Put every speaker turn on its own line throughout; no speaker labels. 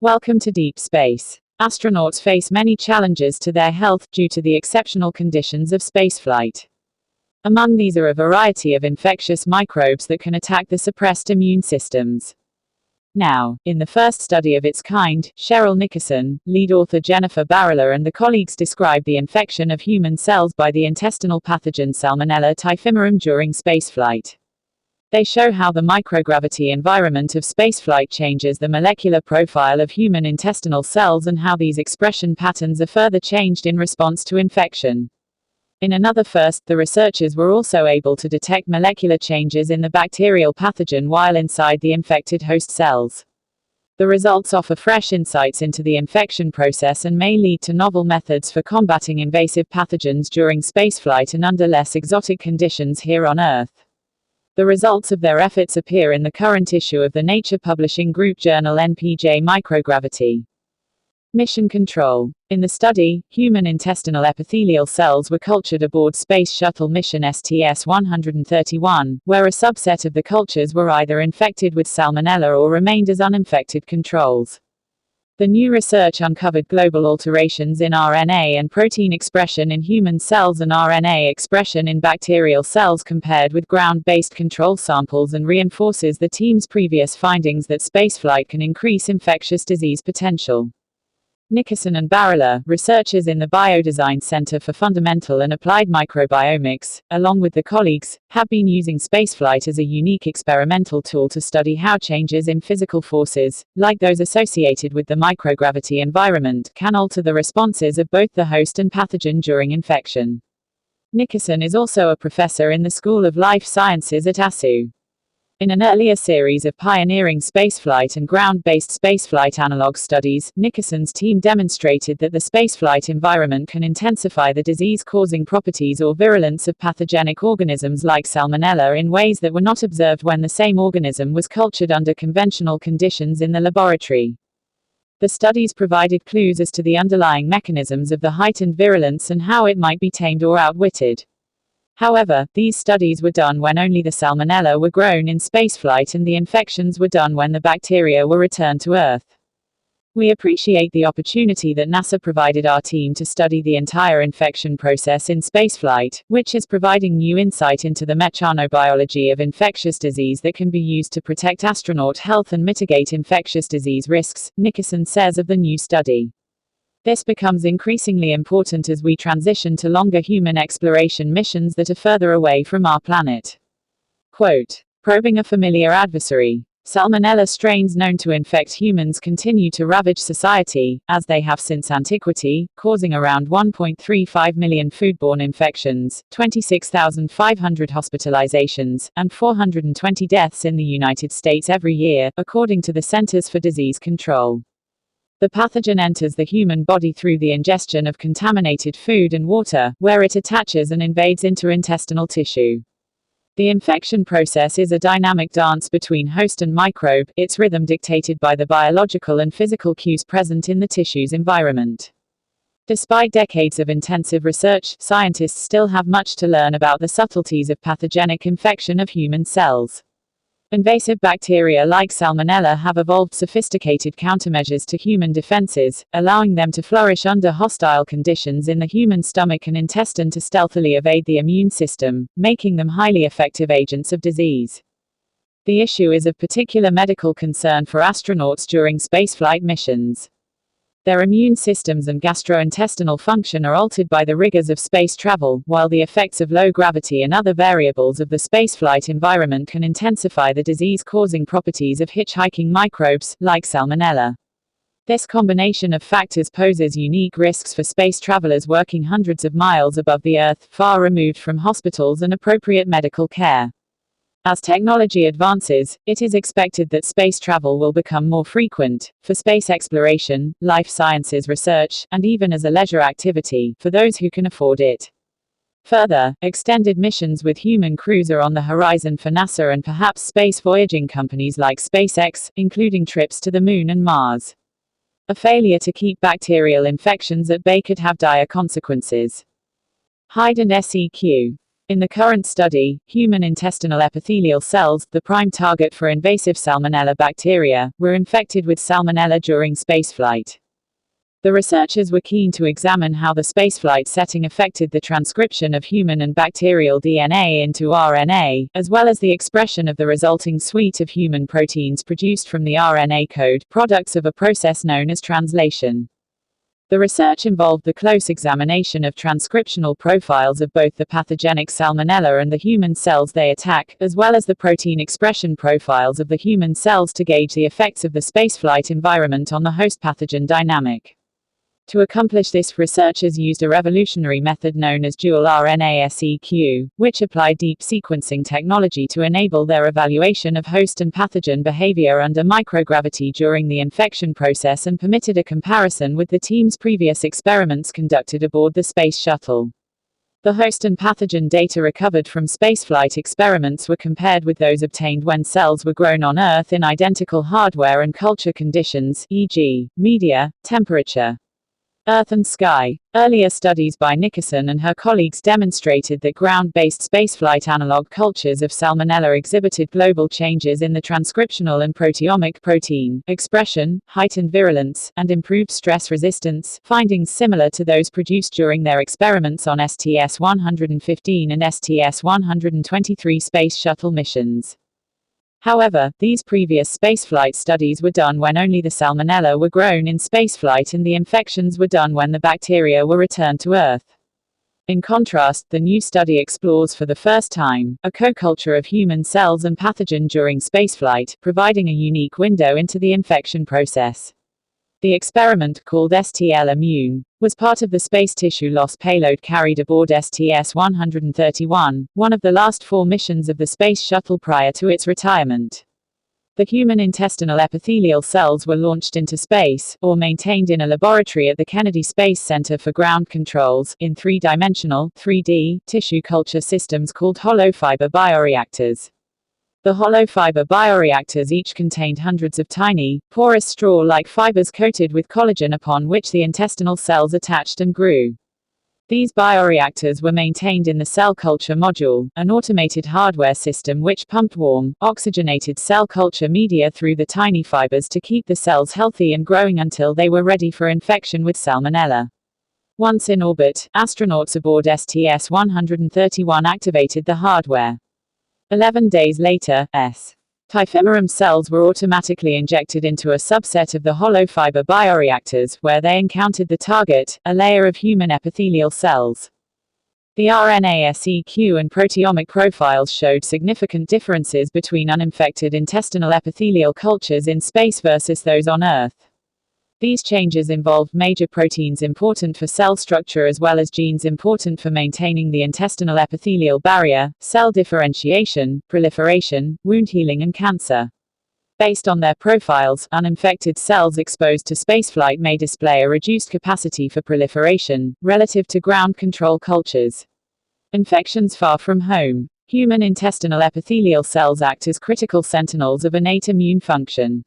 Welcome to deep space. Astronauts face many challenges to their health due to the exceptional conditions of spaceflight. Among these are a variety of infectious microbes that can attack the suppressed immune systems. Now, in the first study of its kind, Cheryl Nickerson, lead author Jennifer Barilla and the colleagues described the infection of human cells by the intestinal pathogen Salmonella typhimurium during spaceflight. They show how the microgravity environment of spaceflight changes the molecular profile of human intestinal cells and how these expression patterns are further changed in response to infection. In another first, the researchers were also able to detect molecular changes in the bacterial pathogen while inside the infected host cells. The results offer fresh insights into the infection process and may lead to novel methods for combating invasive pathogens during spaceflight and under less exotic conditions here on Earth. The results of their efforts appear in the current issue of the Nature Publishing Group journal NPJ Microgravity. Mission control. In the study, human intestinal epithelial cells were cultured aboard Space Shuttle mission STS-131, where a subset of the cultures were either infected with Salmonella or remained as uninfected controls. The new research uncovered global alterations in RNA and protein expression in human cells and RNA expression in bacterial cells compared with ground-based control samples and reinforces the team's previous findings that spaceflight can increase infectious disease potential. Nickerson and Barilla, researchers in the Biodesign Center for Fundamental and Applied Microbiomics, along with the colleagues, have been using spaceflight as a unique experimental tool to study how changes in physical forces, like those associated with the microgravity environment, can alter the responses of both the host and pathogen during infection. Nickerson is also a professor in the School of Life Sciences at ASU. In an earlier series of pioneering spaceflight and ground-based spaceflight analog studies, Nickerson's team demonstrated that the spaceflight environment can intensify the disease-causing properties or virulence of pathogenic organisms like Salmonella in ways that were not observed when the same organism was cultured under conventional conditions in the laboratory. The studies provided clues as to the underlying mechanisms of the heightened virulence and how it might be tamed or outwitted. However, these studies were done when only the Salmonella were grown in spaceflight and the infections were done when the bacteria were returned to Earth. We appreciate the opportunity that NASA provided our team to study the entire infection process in spaceflight, which is providing new insight into the mechanobiology of infectious disease that can be used to protect astronaut health and mitigate infectious disease risks, Nickerson says of the new study. This becomes increasingly important as we transition to longer human exploration missions that are further away from our planet. Quote, probing a familiar adversary. Salmonella strains known to infect humans continue to ravage society, as they have since antiquity, causing around 1.35 million foodborne infections, 26,500 hospitalizations, and 420 deaths in the United States every year, according to the Centers for Disease Control. The pathogen enters the human body through the ingestion of contaminated food and water, where it attaches and invades into intestinal tissue. The infection process is a dynamic dance between host and microbe, its rhythm dictated by the biological and physical cues present in the tissue's environment. Despite decades of intensive research, scientists still have much to learn about the subtleties of pathogenic infection of human cells. Invasive bacteria like Salmonella have evolved sophisticated countermeasures to human defenses, allowing them to flourish under hostile conditions in the human stomach and intestine to stealthily evade the immune system, making them highly effective agents of disease. The issue is of particular medical concern for astronauts during spaceflight missions. Their immune systems and gastrointestinal function are altered by the rigors of space travel, while the effects of low gravity and other variables of the spaceflight environment can intensify the disease-causing properties of hitchhiking microbes, like Salmonella. This combination of factors poses unique risks for space travelers working hundreds of miles above the Earth, far removed from hospitals and appropriate medical care. As technology advances, it is expected that space travel will become more frequent, for space exploration, life sciences research, and even as a leisure activity, for those who can afford it. Further, extended missions with human crews are on the horizon for NASA and perhaps space voyaging companies like SpaceX, including trips to the Moon and Mars. A failure to keep bacterial infections at bay could have dire consequences. Hyde and SEQ. In the current study, human intestinal epithelial cells, the prime target for invasive Salmonella bacteria, were infected with Salmonella during spaceflight. The researchers were keen to examine how the spaceflight setting affected the transcription of human and bacterial DNA into RNA, as well as the expression of the resulting suite of human proteins produced from the RNA code, products of a process known as translation. The research involved the close examination of transcriptional profiles of both the pathogenic Salmonella and the human cells they attack, as well as the protein expression profiles of the human cells to gauge the effects of the spaceflight environment on the host pathogen dynamic. To accomplish this, researchers used a revolutionary method known as dual RNA-seq, which applied deep sequencing technology to enable their evaluation of host and pathogen behavior under microgravity during the infection process and permitted a comparison with the team's previous experiments conducted aboard the Space Shuttle. The host and pathogen data recovered from spaceflight experiments were compared with those obtained when cells were grown on Earth in identical hardware and culture conditions, e.g., media, temperature, Earth and sky. Earlier studies by Nickerson and her colleagues demonstrated that ground-based spaceflight analog cultures of Salmonella exhibited global changes in the transcriptional and proteomic protein expression, heightened virulence, and improved stress resistance, findings similar to those produced during their experiments on STS-115 and STS-123 Space Shuttle missions. However, these previous spaceflight studies were done when only the Salmonella were grown in spaceflight and the infections were done when the bacteria were returned to Earth. In contrast, the new study explores for the first time a co-culture of human cells and pathogen during spaceflight, providing a unique window into the infection process. The experiment, called STL Immune, was part of the space tissue loss payload carried aboard STS-131, one of the last 4 missions of the Space Shuttle prior to its retirement. The human intestinal epithelial cells were launched into space, or maintained in a laboratory at the Kennedy Space Center for Ground Controls, in 3-dimensional, 3D, tissue culture systems called hollow fiber bioreactors. The hollow fiber bioreactors each contained hundreds of tiny, porous straw-like fibers coated with collagen upon which the intestinal cells attached and grew. These bioreactors were maintained in the cell culture module, an automated hardware system which pumped warm, oxygenated cell culture media through the tiny fibers to keep the cells healthy and growing until they were ready for infection with Salmonella. Once in orbit, astronauts aboard STS-131 activated the hardware. 11 days later, Typhimurium cells were automatically injected into a subset of the hollow fiber bioreactors, where they encountered the target, a layer of human epithelial cells. The RNA-seq and proteomic profiles showed significant differences between uninfected intestinal epithelial cultures in space versus those on Earth. These changes involved major proteins important for cell structure as well as genes important for maintaining the intestinal epithelial barrier, cell differentiation, proliferation, wound healing and cancer. Based on their profiles, uninfected cells exposed to spaceflight may display a reduced capacity for proliferation, relative to ground control cultures. Infections far from home. Human intestinal epithelial cells act as critical sentinels of innate immune function.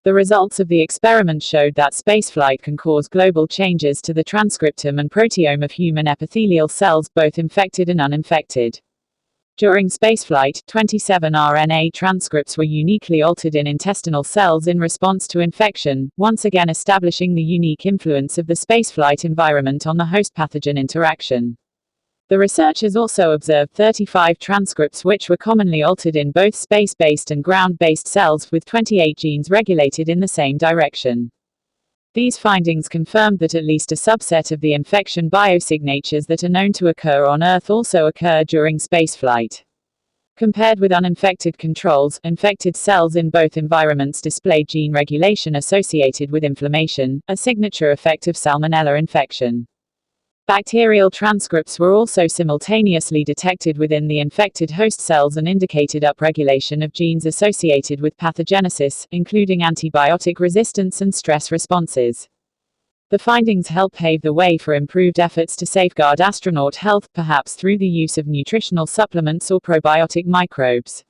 The results of the experiment showed that spaceflight can cause global changes to the transcriptome and proteome of human epithelial cells, both infected and uninfected. During spaceflight, 27 RNA transcripts were uniquely altered in intestinal cells in response to infection, once again establishing the unique influence of the spaceflight environment on the host pathogen interaction. The researchers also observed 35 transcripts which were commonly altered in both space-based and ground-based cells, with 28 genes regulated in the same direction. These findings confirmed that at least a subset of the infection biosignatures that are known to occur on Earth also occur during spaceflight. Compared with uninfected controls, infected cells in both environments displayed gene regulation associated with inflammation, a signature effect of Salmonella infection. Bacterial transcripts were also simultaneously detected within the infected host cells and indicated upregulation of genes associated with pathogenesis, including antibiotic resistance and stress responses. The findings help pave the way for improved efforts to safeguard astronaut health, perhaps through the use of nutritional supplements or probiotic microbes.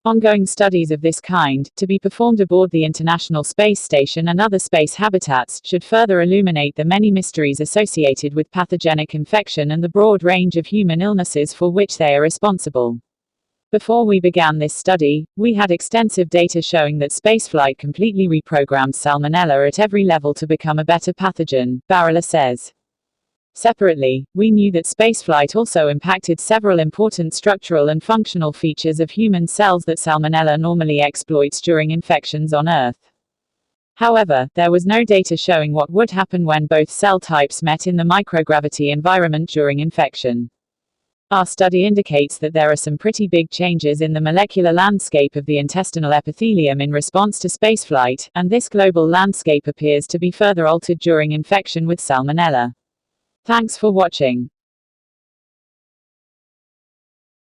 Ongoing studies of this kind, to be performed aboard the International Space Station and other space habitats, should further illuminate the many mysteries associated with pathogenic infection and the broad range of human illnesses for which they are responsible. Before we began this study, we had extensive data showing that spaceflight completely reprogrammed Salmonella at every level to become a better pathogen, Barilla says. Separately, we knew that spaceflight also impacted several important structural and functional features of human cells that Salmonella normally exploits during infections on Earth. However, there was no data showing what would happen when both cell types met in the microgravity environment during infection. Our study indicates that there are some pretty big changes in the molecular landscape of the intestinal epithelium in response to spaceflight, and this global landscape appears to be further altered during infection with Salmonella. Thanks for watching.